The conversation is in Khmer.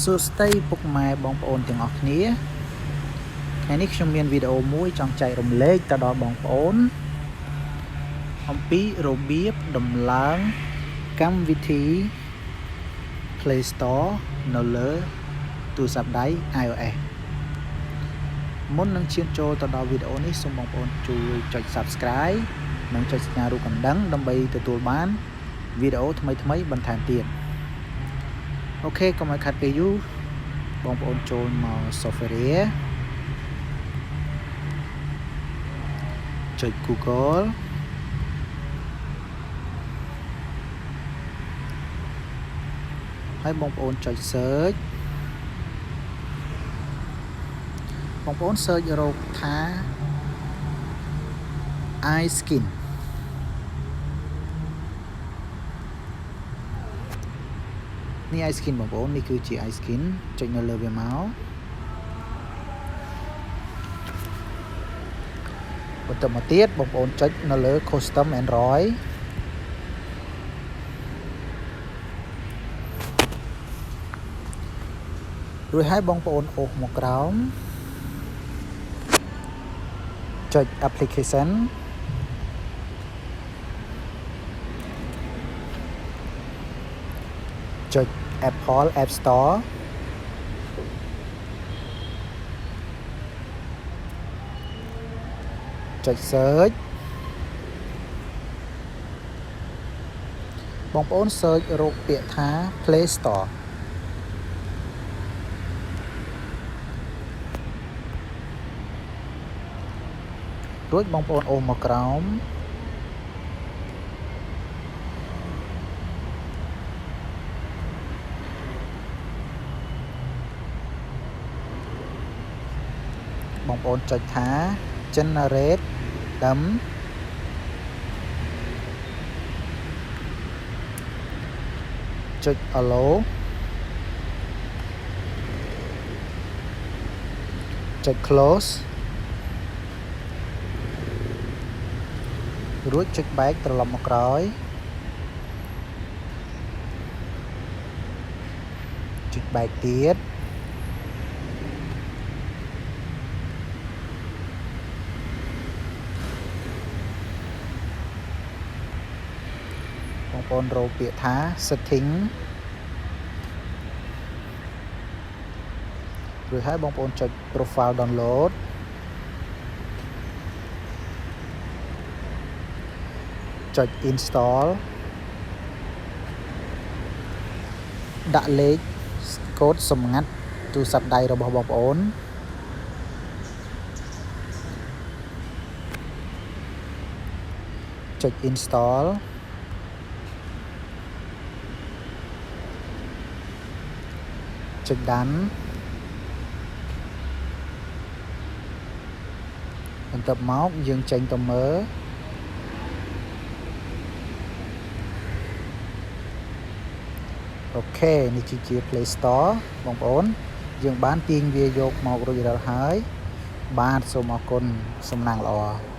សួស្តីពុកម៉ែបងប្អូនទាំងអស់គ្នាថ្ងៃនេះខ្ញុំមានវីដេអូមួយចង់ចែករំលែកទៅដល់បងប្អូនអំពីរបៀបដំឡើងកម្មវិធី Play Store នៅលើទូរស័ព្ទដៃ iOS មុននឹងឈានចូលទៅដល់វីដេអូនេះសូមបងប្អូនជួយចុច Subscribe និងចុចសញ្ញារូបកណ្ដឹងដើម្បីទទួលបានវីដេអូថ្មីៗបន្ថែមទៀតអូខេកុំឲ្យខាត់ពេលយូរបងប្អូនចូលមក Software ចុច Google ហើយបងប្អូនចុច Search បងប្អូន Search រកថា iSkinនេះ iSkin បងប្អូននេះគឺជា iSkin ចុចនៅលើវាមកបន្តមកទៀតបងប្អូនចុចនៅលើ Custom Android រួចហើយបងប្អូនអូសមកក្រោមចុច Application ចុច Apple App Store ចុច Search បងប្អូន Search រកពាក្យថា Play Store រួចបងប្អូនអូសមកក្រោមបងប្អូនចុចថា Generate ដើមចុច Allow ចុច Close រួចចុច Back ត្រឡប់មកក្រោយចុច Back ទៀតបងប្អូនរកពាក្យថា Setting រួចហើយបងប្អូនចុច Profile Download ចុច Install ដាក់លេខកូដសម្ងាត់ទូរស័ព្ទដៃរបស់បងប្អូនចុច Install ចុច Done បន្ទាប់មកយើងចេញទៅមើលអូខេនេះជា Play Store បងប្អូនយើងបានទាញវាយកមករួចរាល់ហើយបាទសូមអរគុណសំណាងល្អ